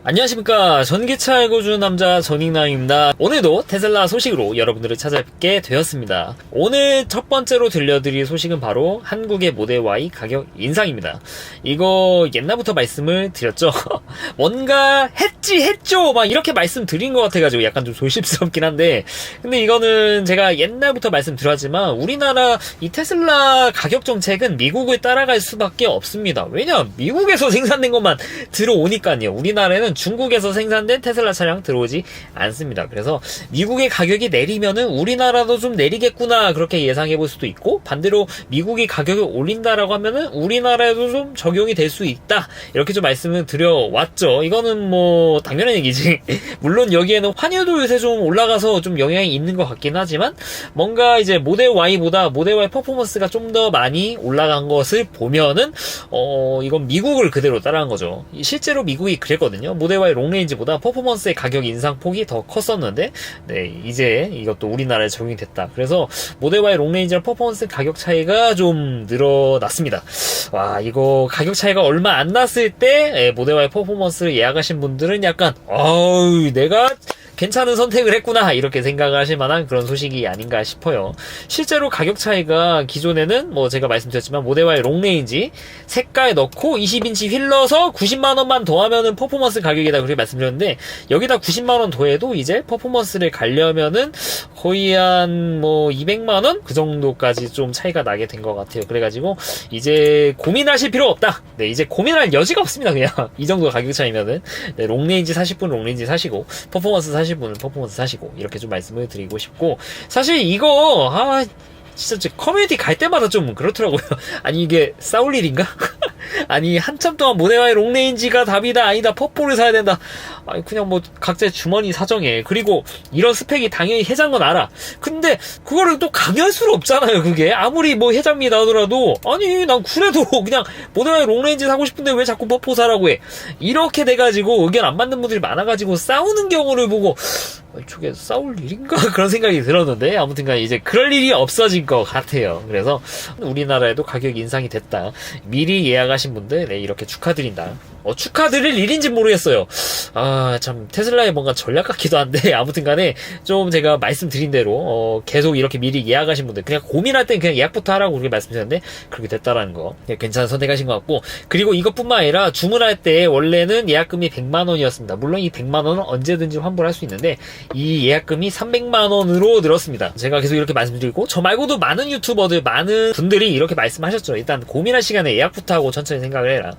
안녕하십니까. 전기차 알고 주는 남자 전익남입니다. 오늘도 테슬라 소식으로 여러분들을 찾아뵙게 되었습니다. 오늘 첫 번째로 들려드릴 소식은 바로 한국의 모델 Y 가격 인상입니다. 이거 옛날부터 말씀을 드렸죠. 뭔가 했죠 막 이렇게 말씀드린 것 같아가지고 약간 좀 조심스럽긴 한데, 근데 이거는 제가 옛날부터 말씀드렸지만 우리나라 이 테슬라 가격 정책은 미국을 따라갈 수밖에 없습니다. 왜냐, 미국에서 생산된 것만 들어오니까요. 우리나라에는 중국에서 생산된 테슬라 차량 들어오지 않습니다. 그래서 미국의 가격이 내리면은 우리나라도 좀 내리겠구나, 그렇게 예상해 볼 수도 있고, 반대로 미국이 가격을 올린다라고 하면은 우리나라에도 좀 적용이 될 수 있다, 이렇게 좀 말씀을 드려왔죠. 이거는 뭐 당연한 얘기지. 물론 여기에는 환율도 요새 좀 올라가서 좀 영향이 있는 것 같긴 하지만, 뭔가 이제 모델 Y보다 모델 Y 퍼포먼스가 좀 더 많이 올라간 것을 보면은 이건 미국을 그대로 따라한 거죠. 실제로 미국이 그랬거든요. 모델 Y 롱레인지보다 퍼포먼스의 가격 인상폭이 더 컸었는데, 네, 이제 이것도 우리나라에 적용이 됐다. 그래서 모델 Y 롱레인지랑 퍼포먼스 가격 차이가 좀 늘어났습니다. 와, 이거 가격 차이가 얼마 안 났을 때 모델 Y 퍼포먼스를 예약하신 분들은 약간 내가 괜찮은 선택을 했구나, 이렇게 생각을 하실 만한 그런 소식이 아닌가 싶어요. 실제로 가격 차이가 기존에는 뭐 제가 말씀드렸지만 모델 Y 롱레인지 색깔 넣고 20인치 휠 넣어서 90만원만 더하면은 퍼포먼스 가격이다, 그렇게 말씀드렸는데, 여기다 90만원 더해도 이제 퍼포먼스를 가려면은 거의 한 뭐 200만원? 그 정도까지 좀 차이가 나게 된 것 같아요. 그래가지고 이제 고민하실 필요 없다. 네, 이제 고민할 여지가 없습니다. 그냥 이 정도 가격 차이면은, 네, 롱레인지 사실 분 롱레인지 사시고, 퍼포먼스 사실 분은 퍼포먼스 사시고, 이렇게 좀 말씀을 드리고 싶고, 사실 이거 진짜 커뮤니티 갈 때마다 좀 그렇더라고요. 아니, 이게 싸울 일인가? 아니, 한참 동안 모델 Y 롱레인지가 답이다, 아니다, 퍼포를 사야 된다. 아니, 그냥 뭐 각자의 주머니 사정에, 그리고 이런 스펙이 당연히 해자인 건 알아. 근데 그거를 또 강요할 수는 없잖아요. 그게 아무리 뭐 해자미 나오더라도, 아니 난 그래도 그냥 모델 Y 롱레인지 사고 싶은데 왜 자꾸 퍼포 사라고 해. 이렇게 돼가지고 의견 안 맞는 분들이 많아가지고 싸우는 경우를 보고 이쪽에 싸울 일인가? 그런 생각이 들었는데, 아무튼간 이제 그럴 일이 없어진 것 같아요. 그래서 우리나라에도 가격 인상이 됐다. 미리 예약하신 분들, 네, 이렇게 축하드린다. 축하드릴 일인지 모르겠어요. 참 테슬라의 뭔가 전략 같기도 한데, 아무튼 간에 좀 제가 말씀드린 대로 계속 이렇게 미리 예약하신 분들, 그냥 고민할 땐 그냥 예약부터 하라고 그렇게 말씀드렸는데 그렇게 됐다라는 거, 괜찮은 선택하신 것 같고, 그리고 이것뿐만 아니라 주문할 때 원래는 예약금이 100만원이었습니다. 물론 이 100만원은 언제든지 환불할 수 있는데 이 예약금이 300만원으로 늘었습니다. 제가 계속 이렇게 말씀드리고, 저 말고도 많은 유튜버들, 많은 분들이 이렇게 말씀하셨죠. 일단 고민할 시간에 예약부터 하고 천천히 생각을 해라.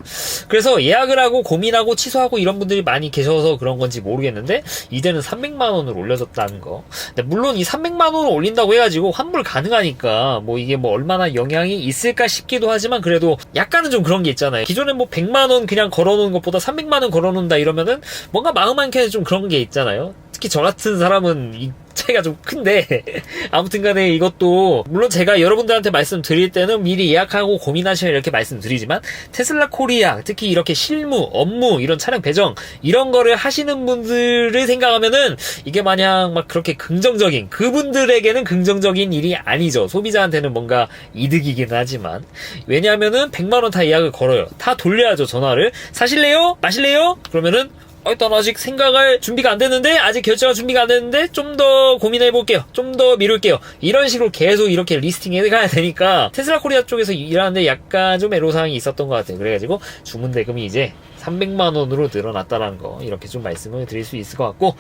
그래서 예약을 하고 고민하고 취소하고 이런 분들이 많이 계셔서 그런 건지 모르겠는데, 이제는 300만원으로 올려졌다는 거. 근데 물론 이 300만원을 올린다고 해가지고 환불 가능하니까 뭐 이게 뭐 얼마나 영향이 있을까 싶기도 하지만, 그래도 약간은 좀 그런 게 있잖아요. 기존에 뭐 100만원 그냥 걸어놓은 것보다 300만원 걸어놓는다 이러면은 뭔가 마음 한켠에 좀 그런 게 있잖아요. 특히 저 같은 사람은 이 차이가 좀 큰데, 아무튼 간에 이것도 물론 제가 여러분들한테 말씀드릴 때는 미리 예약하고 고민하셔야 이렇게 말씀드리지만, 테슬라 코리아, 특히 이렇게 실무, 업무, 이런 차량 배정, 이런 거를 하시는 분들을 생각하면은 이게 마냥 막 그렇게 긍정적인, 그분들에게는 긍정적인 일이 아니죠. 소비자한테는 뭔가 이득이긴 하지만, 왜냐하면은 100만원 다 예약을 걸어요. 다 돌려야죠. 전화를 사실래요? 마실래요? 그러면은 일단 아직 생각할 준비가 안 됐는데, 아직 결정할 준비가 안 됐는데 좀 더 고민해볼게요, 좀 더 미룰게요, 이런 식으로 계속 이렇게 리스팅 해가야 되니까 테슬라 코리아 쪽에서 일하는데 약간 좀 애로사항이 있었던 것 같아요. 그래가지고 주문 대금이 이제 300만원으로 늘어났다라는 거, 이렇게 좀 말씀을 드릴 수 있을 것 같고,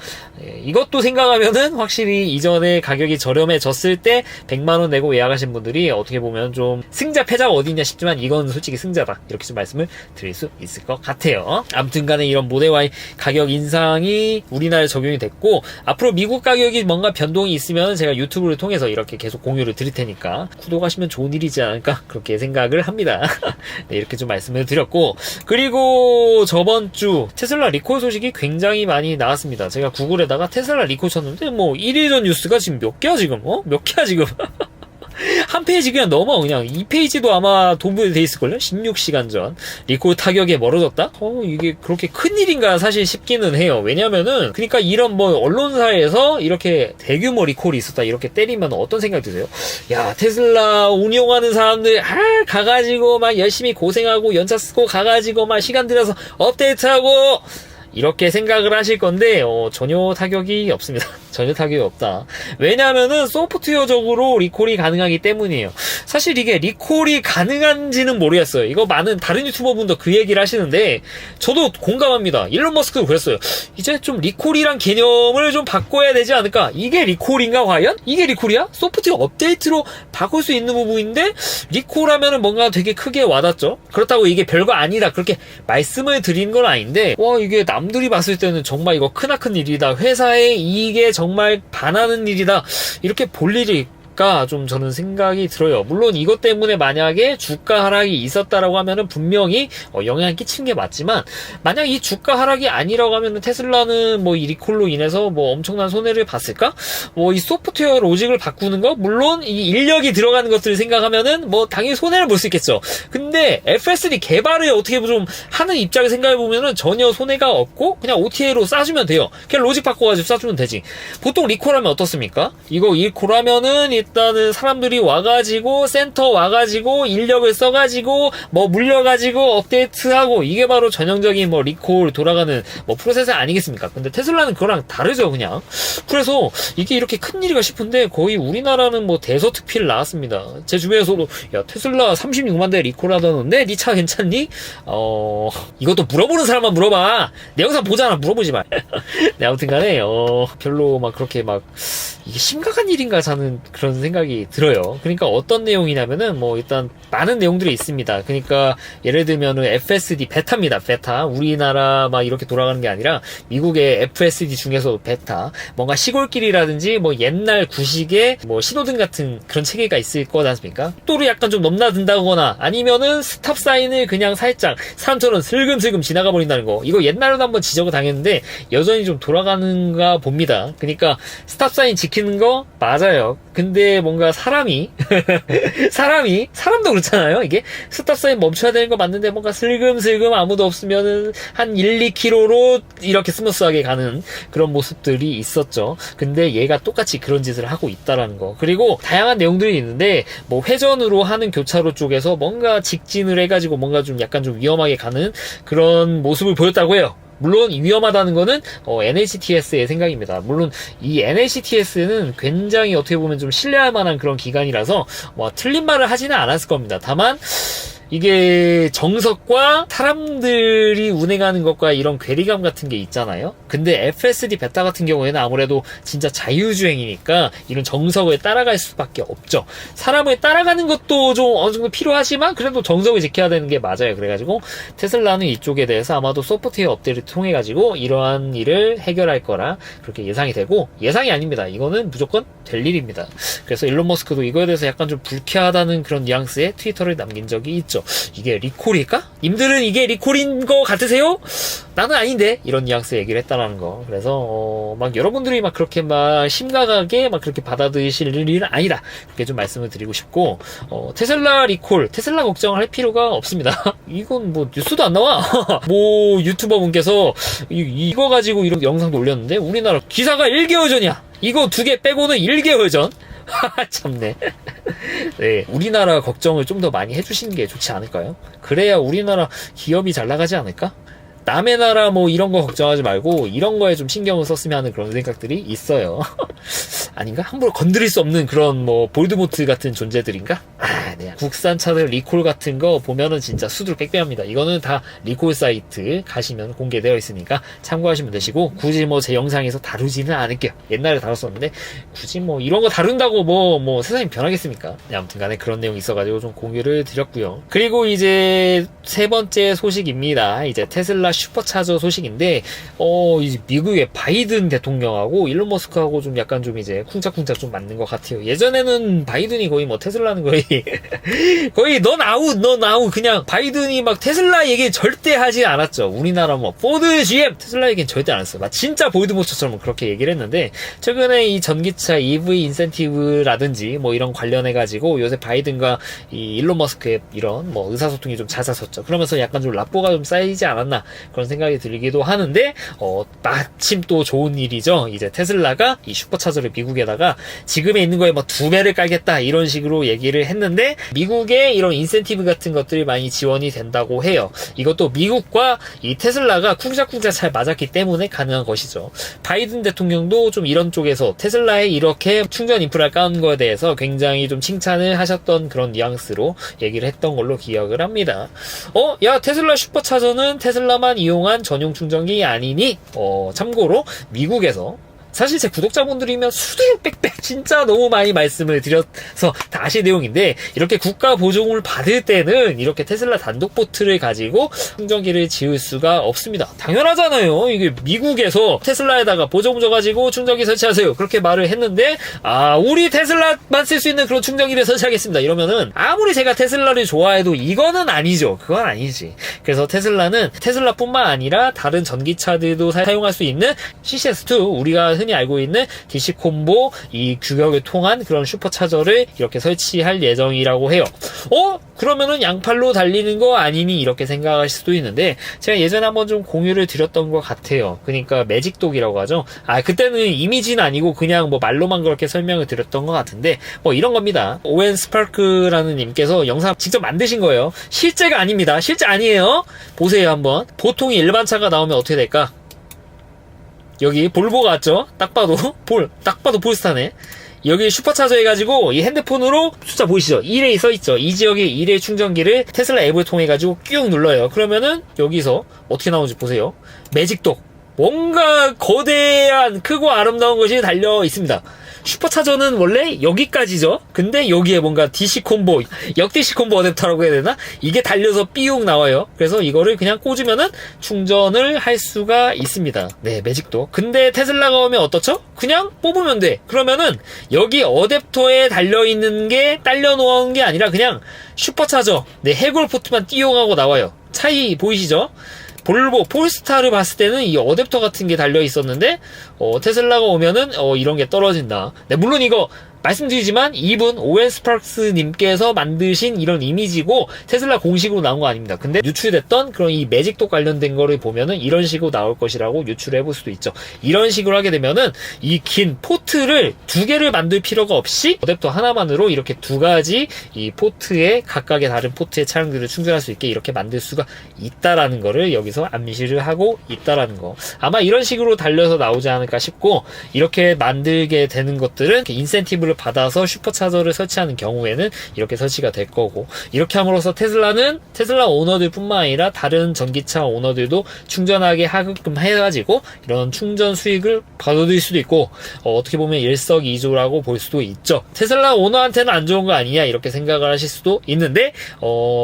이것도 생각하면은 확실히 이전에 가격이 저렴해졌을 때 100만원 내고 예약하신 분들이 어떻게 보면 좀 승자 패자가 어디 있냐 싶지만, 이건 솔직히 승자다, 이렇게 좀 말씀을 드릴 수 있을 것 같아요. 아무튼 간에 이런 모델 Y 가격 인상이 우리나라에 적용이 됐고, 앞으로 미국 가격이 뭔가 변동이 있으면 제가 유튜브를 통해서 이렇게 계속 공유를 드릴 테니까 구독하시면 좋은 일이지 않을까, 그렇게 생각을 합니다. 네, 이렇게 좀 말씀을 드렸고, 그리고 저번 주 테슬라 리콜 소식이 굉장히 많이 나왔습니다. 제가 구글에다가 테슬라 리콜 쳤는데 뭐 1일 전 뉴스가 지금 몇 개야 지금? 몇 개야 지금? 한 페이지 그냥 넘어. 그냥 2페이지도 아마 동부돼 있을걸요? 16시간 전 리콜 타격에 멀어졌다? 이게 그렇게 큰일인가 사실 싶기는 해요. 왜냐면은 그러니까 이런 뭐 언론사에서 이렇게 대규모 리콜이 있었다 이렇게 때리면 어떤 생각이 드세요? 야, 테슬라 운용하는 사람들 가가지고 막 열심히 고생하고 연차 쓰고 가가지고 막 시간 들여서 업데이트하고 이렇게 생각을 하실 건데 전혀 타격이 없습니다. 전혀 타격이 없다. 왜냐하면은 소프트웨어적으로 리콜이 가능하기 때문이에요. 사실 이게 리콜이 가능한지는 모르겠어요. 이거 많은 다른 유튜버분도 그 얘기를 하시는데 저도 공감합니다. 일론 머스크도 그랬어요. 이제 좀 리콜이란 개념을 좀 바꿔야 되지 않을까? 이게 리콜인가 과연? 이게 리콜이야? 소프트웨어 업데이트로 바꿀 수 있는 부분인데 리콜하면은 뭔가 되게 크게 와닿죠. 그렇다고 이게 별거 아니다 그렇게 말씀을 드리는 건 아닌데 와 이게 남들이 봤을 때는 정말 이거 크나큰 일이다. 회사의 이익에 정말 반하는 일이다. 이렇게 볼 일이 좀 저는 생각이 들어요. 물론 이것 때문에 만약에 주가 하락이 있었다라고 하면은 분명히 영향을 끼친 게 맞지만 만약 이 주가 하락이 아니라고 하면은 테슬라는 뭐 이 리콜로 인해서 뭐 엄청난 손해를 봤을까? 뭐 이 소프트웨어 로직을 바꾸는 거 물론 이 인력이 들어가는 것들을 생각하면은 뭐 당연히 손해를 볼 수 있겠죠. 근데 FSD 개발을 어떻게 좀 하는 입장을 생각해 보면은 전혀 손해가 없고 그냥 OTA로 싸주면 돼요. 그냥 로직 바꿔가지고 싸주면 되지. 보통 리콜하면 어떻습니까? 이거 리콜하면은 일단은 사람들이 와가지고 센터 와가지고 인력을 써가지고 뭐 물려가지고 업데이트하고 이게 바로 전형적인 뭐 리콜 돌아가는 뭐 프로세스 아니겠습니까? 근데 테슬라는 그거랑 다르죠 그냥. 그래서 이게 이렇게 큰일이가 싶은데 거의 우리나라는 뭐 대서특필 나왔습니다. 제 주변에서도 야 테슬라 36만 대 리콜하던데 니 차 괜찮니? 이것도 물어보는 사람만 물어봐. 내 영상 보잖아. 물어보지 마. 네, 아무튼간에 별로 막 그렇게 막 이게 심각한 일인가 저는 그런 생각이 들어요. 그러니까 어떤 내용이냐면은 뭐 일단 많은 내용들이 있습니다. 그러니까 예를 들면은 FSD 베타입니다. 베타. 우리나라 막 이렇게 돌아가는 게 아니라 미국의 FSD 중에서 베타. 뭔가 시골길이라든지 뭐 옛날 구식의 뭐 신호등 같은 그런 체계가 있을 거지 않습니까? 속도를 약간 좀 넘나든다거나 아니면은 스탑 사인을 그냥 살짝 사람처럼 슬금슬금 지나가 버린다는 거. 이거 옛날에도 한번 지적을 당했는데 여전히 좀 돌아가는가 봅니다. 그러니까 스탑 사인 지키는 거 맞아요. 근데 뭔가 사람도 그렇잖아요. 이게 스탑 사인 멈춰야 되는 거 맞는데 뭔가 슬금슬금 아무도 없으면은 한 1, 2km로 이렇게 스무스하게 가는 그런 모습들이 있었죠. 근데 얘가 똑같이 그런 짓을 하고 있다라는 거. 그리고 다양한 내용들이 있는데 뭐 회전으로 하는 교차로 쪽에서 뭔가 직진을 해가지고 뭔가 좀 약간 좀 위험하게 가는 그런 모습을 보였다고 해요. 물론 위험하다는 거는 NHTS의 생각입니다. 물론 이 NHTS는 굉장히 어떻게 보면 좀 신뢰할 만한 그런 기관이라서 뭐 틀린 말을 하지는 않았을 겁니다. 다만 이게 정석과 사람들이 운행하는 것과 이런 괴리감 같은 게 있잖아요. 근데 FSD 베타 같은 경우에는 아무래도 진짜 자유주행이니까 이런 정석을 따라갈 수밖에 없죠. 사람을 따라가는 것도 좀 어느 정도 필요하지만 그래도 정석을 지켜야 되는 게 맞아요. 그래가지고 테슬라는 이쪽에 대해서 아마도 소프트웨어 업데이트를 통해 가지고 이러한 일을 해결할 거라 그렇게 예상이 되고, 예상이 아닙니다. 이거는 무조건 될 일입니다. 그래서 일론 머스크도 이거에 대해서 약간 좀 불쾌하다는 그런 뉘앙스의 트위터를 남긴 적이 있죠. 이게 리콜일까? 님들은 이게 리콜인 거 같으세요? 나는 아닌데, 이런 뉘앙스 얘기를 했다라는 거. 그래서 막 여러분들이 막 그렇게 막 심각하게 막 그렇게 받아들이실 일은 아니다, 그렇게 좀 말씀을 드리고 싶고, 테슬라 리콜, 테슬라 걱정할 필요가 없습니다. 이건 뭐 뉴스도 안 나와. 뭐 유튜버 분께서 이거 가지고 이런 영상도 올렸는데 우리나라 기사가 1개월 전이야. 이거 2개 빼고는 1개월 전. 참네. 네, 우리나라 걱정을 좀 더 많이 해주시는 게 좋지 않을까요? 그래야 우리나라 기업이 잘 나가지 않을까? 남의 나라 뭐 이런 거 걱정하지 말고 이런 거에 좀 신경을 썼으면 하는 그런 생각들이 있어요. 아닌가? 함부로 건드릴 수 없는 그런 뭐 볼드모트 같은 존재들인가? 네. 국산 차들 리콜 같은 거 보면은 진짜 수두룩 빽빽합니다. 이거는 다 리콜 사이트 가시면 공개되어 있으니까 참고하시면 되시고, 굳이 뭐 제 영상에서 다루지는 않을게요. 옛날에 다뤘었는데 굳이 뭐 이런 거 다룬다고 뭐 세상이 변하겠습니까? 네, 아무튼 간에 그런 내용이 있어가지고 좀 공유를 드렸고요. 그리고 이제 세 번째 소식입니다. 이제 테슬라 슈퍼차저 소식인데, 이제 미국의 바이든 대통령하고 일론 머스크하고 좀 약간 좀 이제 쿵짝쿵짝 좀 맞는 것 같아요. 예전에는 바이든이 거의 뭐 테슬라는 거의 넌 아웃 그냥 바이든이 막 테슬라 얘기 절대 하지 않았죠. 우리나라 뭐 포드, GM 테슬라 얘기는 절대 안 했어요. 막 진짜 볼드모처럼 그렇게 얘기를 했는데, 최근에 이 전기차 EV 인센티브라든지 뭐 이런 관련해가지고 요새 바이든과 이 일론 머스크의 이런 뭐 의사소통이 좀 잦아졌죠. 그러면서 약간 좀 라뽀가 좀 쌓이지 않았나 그런 생각이 들기도 하는데 마침 또 좋은 일이죠. 이제 테슬라가 이 슈퍼차저를 미국에다가 지금에 있는 거에 뭐 2배를 깔겠다 이런 식으로 얘기를 했는데 미국의 이런 인센티브 같은 것들이 많이 지원이 된다고 해요. 이것도 미국과 이 테슬라가 쿵짝쿵짝 잘 맞았기 때문에 가능한 것이죠. 바이든 대통령도 좀 이런 쪽에서 테슬라에 이렇게 충전 인프라를 까는 거에 대해서 굉장히 좀 칭찬을 하셨던 그런 뉘앙스로 얘기를 했던 걸로 기억을 합니다. 야, 테슬라 슈퍼차저는 테슬라만 이용한 전용 충전기 아니니? 참고로 미국에서 사실 제 구독자분들이면 수두룩 빽빽 진짜 너무 많이 말씀을 드려서 다 아실 내용인데 이렇게 국가 보조금을 받을 때는 이렇게 테슬라 단독 포트를 가지고 충전기를 지을 수가 없습니다. 당연하잖아요. 이게 미국에서 테슬라에다가 보조금 줘가지고 충전기 설치하세요 그렇게 말을 했는데 우리 테슬라만 쓸 수 있는 그런 충전기를 설치하겠습니다 이러면은 아무리 제가 테슬라를 좋아해도 이거는 아니죠. 그건 아니지. 그래서 테슬라는 테슬라뿐만 아니라 다른 전기차들도 사용할 수 있는 CCS2 우리가 흔히 알고 있는 DC 콤보 이 규격을 통한 그런 슈퍼차저를 이렇게 설치할 예정이라고 해요. 그러면은 양팔로 달리는 거 아니니 이렇게 생각하실 수도 있는데 제가 예전에 한번 좀 공유를 드렸던 것 같아요. 그러니까 매직독이라고 하죠. 그때는 이미지는 아니고 그냥 뭐 말로만 그렇게 설명을 드렸던 것 같은데 뭐 이런 겁니다. 오웬 스파크라는 님께서 영상 직접 만드신 거예요. 실제가 아닙니다. 실제 아니에요. 보세요 한번. 보통 일반 차가 나오면 어떻게 될까? 여기 볼보가 왔죠? 딱 봐도 폴스타네. 여기 슈퍼차저 해가지고 이 핸드폰으로 숫자 보이시죠? 1에 써있죠? 이 지역에 1의 충전기를 테슬라 앱을 통해가지고 꾹 눌러요. 그러면은 여기서 어떻게 나오는지 보세요. 매직독. 뭔가 거대한 크고 아름다운 것이 달려 있습니다. 슈퍼차저는 원래 여기까지죠. 근데 여기에 뭔가 DC 콤보, 역DC 콤보 어댑터라고 해야 되나? 이게 달려서 삐용 나와요. 그래서 이거를 그냥 꽂으면은 충전을 할 수가 있습니다. 네, 매직도. 근데 테슬라가 오면 어떻죠? 그냥 뽑으면 돼. 그러면은 여기 어댑터에 달려있는 게 딸려 놓은 게 아니라 그냥 슈퍼차저, 네, 해골 포트만 띠용하고 나와요. 차이 보이시죠? 볼보, 폴스타를 봤을 때는 이 어댑터 같은 게 달려 있었는데, 테슬라가 오면은, 이런 게 떨어진다. 네, 물론 이거, 말씀드리지만 이분 오웬 스파크스 님께서 만드신 이런 이미지고 테슬라 공식으로 나온 거 아닙니다. 근데 유출됐던 그런 이 매직독 관련된 거를 보면은 이런 식으로 나올 것이라고 유출해 볼 수도 있죠. 이런 식으로 하게 되면은 이 긴 포트를 2개를 만들 필요가 없이 어댑터 하나만으로 이렇게 2가지 이 포트에 각각의 다른 포트의 차량들을 충전할 수 있게 이렇게 만들 수가 있다라는 거를 여기서 암시를 하고 있다라는 거. 아마 이런 식으로 달려서 나오지 않을까 싶고 이렇게 만들게 되는 것들은 이렇게 인센티브를 받아서 슈퍼차저를 설치하는 경우에는 이렇게 설치가 될 거고 이렇게 함으로써 테슬라는 테슬라 오너들 뿐만 아니라 다른 전기차 오너들도 충전하게 하게끔 해가지고 이런 충전 수익을 받아들일 수도 있고 어떻게 보면 일석이조라고 볼 수도 있죠. 테슬라 오너한테는 안 좋은 거 아니냐 이렇게 생각을 하실 수도 있는데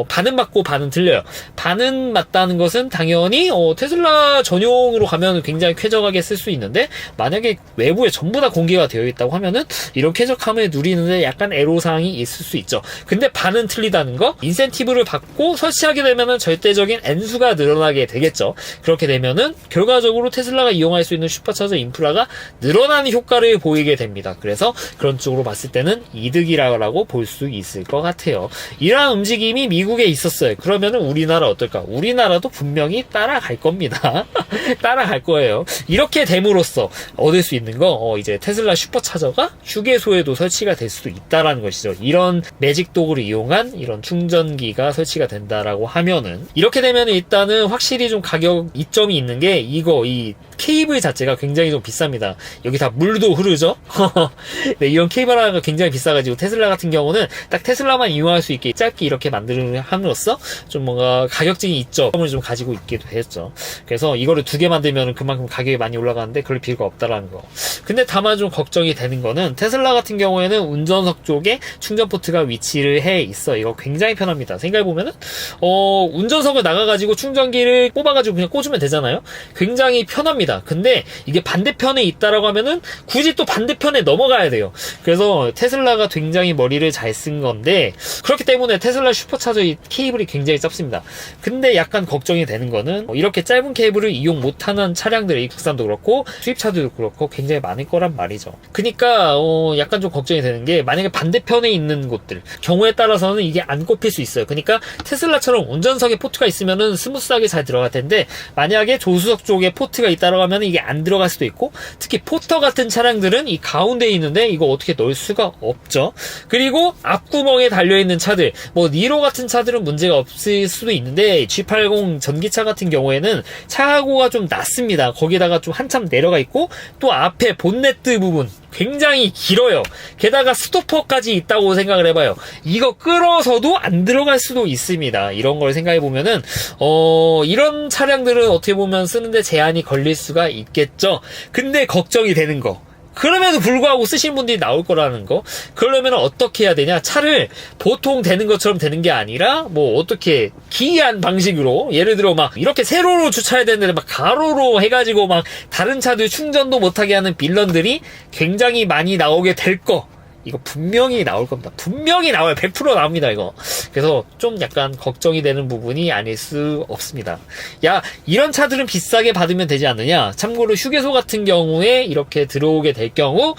반은 맞고 반은 틀려요. 반은 맞다는 것은 당연히 테슬라 전용으로 가면 굉장히 쾌적하게 쓸 수 있는데 만약에 외부에 전부 다 공개가 되어 있다고 하면은 이런 쾌적함을 누리는데 약간 애로사항이 있을 수 있죠. 근데 반은 틀리다는 거, 인센티브를 받고 설치하게 되면은 절대적인 N수가 늘어나게 되겠죠. 그렇게 되면은 결과적으로 테슬라가 이용할 수 있는 슈퍼차저 인프라가 늘어나는 효과를 보이게 됩니다. 그래서 그런 쪽으로 봤을 때는 이득이라고 볼 수 있을 것 같아요. 이러한 움직임이 미국에 있었어요. 그러면은 우리나라 어떨까? 우리나라도 분명히 따라갈 겁니다. 따라갈 거예요. 이렇게 됨으로써 얻을 수 있는 거, 이제 테슬라 슈퍼차저가 휴게소에도 설치가 될 수도 있다라는 것이죠. 이런 매직독을 이용한 이런 충전기가 설치가 된다라고 하면은 이렇게 되면 일단은 확실히 좀 가격 이점이 있는 게 이 케이블 자체가 굉장히 좀 비쌉니다. 여기 다 물도 흐르죠? 네, 이런 케이블 하나가 굉장히 비싸가지고 테슬라 같은 경우는 딱 테슬라만 이용할 수 있게 짧게 이렇게 함으로써 좀 뭔가 가격적인 이점을 좀 가지고 있기도 했죠. 그래서 이거를 2개 만들면 그만큼 가격이 많이 올라가는데 그럴 필요가 없다라는 거. 근데 다만 좀 걱정이 되는 거는 테슬라 같은 경우에는 운전석 쪽에 충전 포트가 위치를 해 있어. 이거 굉장히 편합니다. 생각해보면은 운전석을 나가가지고 충전기를 뽑아가지고 그냥 꽂으면 되잖아요. 굉장히 편합니다. 근데 이게 반대편에 있다라고 하면은 굳이 또 반대편에 넘어가야 돼요. 그래서 테슬라가 굉장히 머리를 잘 쓴 건데 그렇기 때문에 테슬라 슈퍼차저 이 케이블이 굉장히 짧습니다. 근데 약간 걱정이 되는 거는 이렇게 짧은 케이블을 이용 못하는 차량들이 국산도 그렇고 수입차들도 그렇고 굉장히 많을 거란 말이죠. 그러니까 약간 좀 좀 걱정이 되는 게 만약에 반대편에 있는 곳들 경우에 따라서는 이게 안 꼽힐 수 있어요. 그러니까 테슬라처럼 운전석에 포트가 있으면은 스무스하게 잘 들어갈 텐데 만약에 조수석 쪽에 포트가 있다고 하면 이게 안 들어갈 수도 있고 특히 포터 같은 차량들은 이 가운데에 있는데 이거 어떻게 넣을 수가 없죠. 그리고 앞구멍에 달려있는 차들 뭐 니로 같은 차들은 문제가 없을 수도 있는데 G80 전기차 같은 경우에는 차고가 좀 낮습니다. 거기다가 좀 한참 내려가 있고 또 앞에 본네트 부분 굉장히 길어요. 게다가 스토퍼까지 있다고 생각을 해봐요. 이거 끌어서도 안 들어갈 수도 있습니다. 이런 걸 생각해보면은 이런 차량들은 어떻게 보면 쓰는데 제한이 걸릴 수가 있겠죠. 근데 걱정이 되는 거 그럼에도 불구하고 쓰시는 분들이 나올 거라는 거. 그러려면 어떻게 해야 되냐? 차를 보통 되는 것처럼 되는 게 아니라 뭐 어떻게 기이한 방식으로 예를 들어 막 이렇게 세로로 주차해야 되는데 막 가로로 해가지고 막 다른 차들 충전도 못하게 하는 빌런들이 굉장히 많이 나오게 될 거. 이거 분명히 나올 겁니다. 분명히 나와요. 100% 나옵니다, 이거. 그래서 좀 약간 걱정이 되는 부분이 아닐 수 없습니다. 야, 이런 차들은 비싸게 받으면 되지 않느냐? 참고로 휴게소 같은 경우에 이렇게 들어오게 될 경우,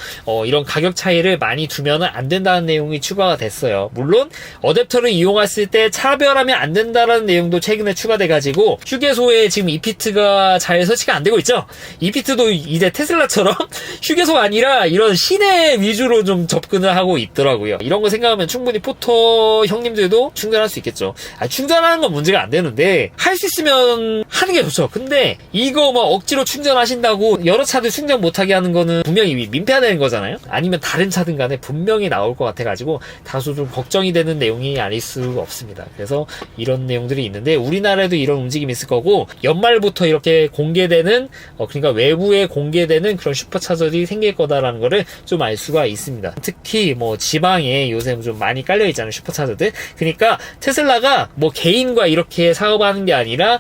이런 가격 차이를 많이 두면 안 된다는 내용이 추가가 됐어요. 물론, 어댑터를 이용했을 때 차별하면 안 된다라는 내용도 최근에 추가돼가지고, 휴게소에 지금 이피트가 잘 설치가 안 되고 있죠? 이피트도 이제 테슬라처럼 휴게소가 아니라 이런 시내 위주로 좀 접근을 하고 있더라고요. 이런 거 생각하면 충분히 포터 형님들도 충전할 수 있겠죠. 충전하는 건 문제가 안 되는데 할 수 있으면 하는 게 좋죠. 근데 이거 뭐 억지로 충전하신다고 여러 차들 충전 못하게 하는 거는 분명히 민폐되는 거잖아요. 아니면 다른 차든 간에 분명히 나올 것 같아가지고 다소 좀 걱정이 되는 내용이 아닐 수가 없습니다. 그래서 이런 내용들이 있는데 우리나라에도 이런 움직임이 있을 거고 연말부터 이렇게 공개되는 그러니까 외부에 공개되는 그런 슈퍼차저들이 생길 거다라는 거를 좀 알 수가 있습니다. 특히 뭐 지방에 요새 좀 많이 깔려 있잖아요, 슈퍼차저들. 그러니까 테슬라가 뭐 개인과 이렇게 사업하는 게 아니라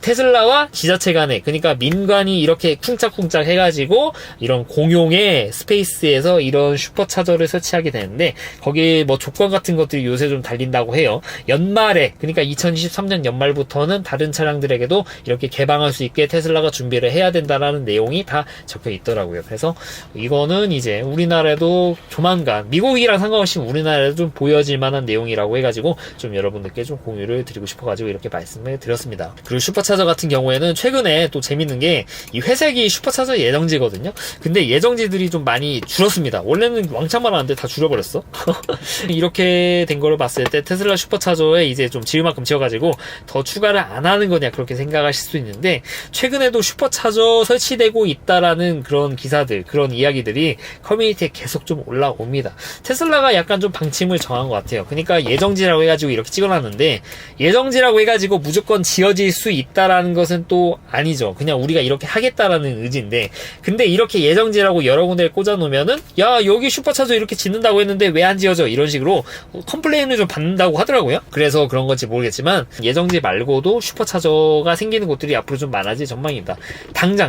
테슬라와 지자체 간에 그러니까 민간이 이렇게 쿵짝쿵짝 해가지고 이런 공용의 스페이스에서 이런 슈퍼차저를 설치하게 되는데 거기에 뭐 조건 같은 것들이 요새 좀 달린다고 해요. 연말에 그러니까 2023년 연말부터는 다른 차량들에게도 이렇게 개방할 수 있게 테슬라가 준비를 해야 된다라는 내용이 다 적혀 있더라고요. 그래서 이거는 이제 우리나라에도 조만간 미국이랑 상관없이 우리나라에도 좀 보여질 만한 내용이라고 해가지고 좀 여러분들께 좀 공유를 드리고 싶어가지고 이렇게 말씀을 드렸습니다. 그리고 슈퍼차저 같은 경우에는 최근에 또 재밌는 게 이 회색이 슈퍼차저 예정지거든요. 근데 예정지들이 좀 많이 줄었습니다. 원래는 왕창 많았는데 다 줄어버렸어. 이렇게 된 거를 봤을 때 테슬라 슈퍼차저에 이제 좀 지을 만큼 지어가지고 더 추가를 안 하는 거냐 그렇게 생각하실 수 있는데 최근에도 슈퍼차저 설치되고 있다라는 그런 기사들 그런 이야기들이 커뮤니티에 계속 좀 올라옵니다. 테슬라가 약간 좀 방침을 정한 것 같아요. 그러니까 예정지라고 해가지고 이렇게 찍어놨는데 예정지라고 해가지고 무조건 지어질 수 있다라는 것은 또 아니죠. 그냥 우리가 이렇게 하겠다라는 의지인데 근데 이렇게 예정지라고 여러 군데를 꽂아놓으면은 야 여기 슈퍼차저 이렇게 짓는다고 했는데 왜 안 지어져 이런 식으로 컴플레인을 좀 받는다고 하더라고요. 그래서 그런 건지 모르겠지만 예정지 말고도 슈퍼차저가 생기는 곳들이 앞으로 좀 많아질 전망입니다.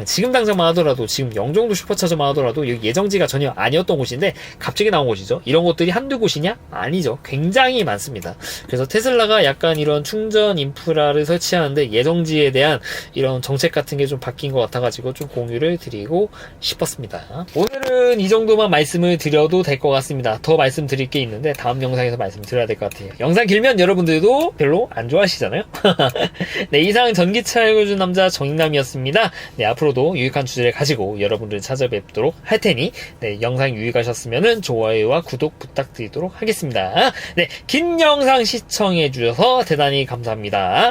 지금 당장만 하더라도 지금 영종도 슈퍼차저만 하더라도 여기 예정지가 전혀 아니었던 곳인데 갑자기 나온 곳이죠. 이런 곳들이 한두 곳이냐? 아니죠. 굉장히 많습니다. 그래서 테슬라가 약간 이런 충전 인프라를 설치하는데 예정지에 대한 이런 정책 같은 게 좀 바뀐 것 같아가지고 좀 공유를 드리고 싶었습니다. 오늘은 이 정도만 말씀을 드려도 될 것 같습니다. 더 말씀드릴 게 있는데 다음 영상에서 말씀드려야 될 것 같아요. 영상 길면 여러분들도 별로 안 좋아하시잖아요. 네, 이상 전기차 읽어준 남자 정인남이었습니다. 네, 앞으로도 유익한 주제를 가지고 여러분들 찾아뵙도록 할 테니 네, 영상 유익하셨으면 좋아요와 구독 부탁드리도록 하겠습니다. 네, 긴 영상 시청해주셔서 대단히 감사합니다.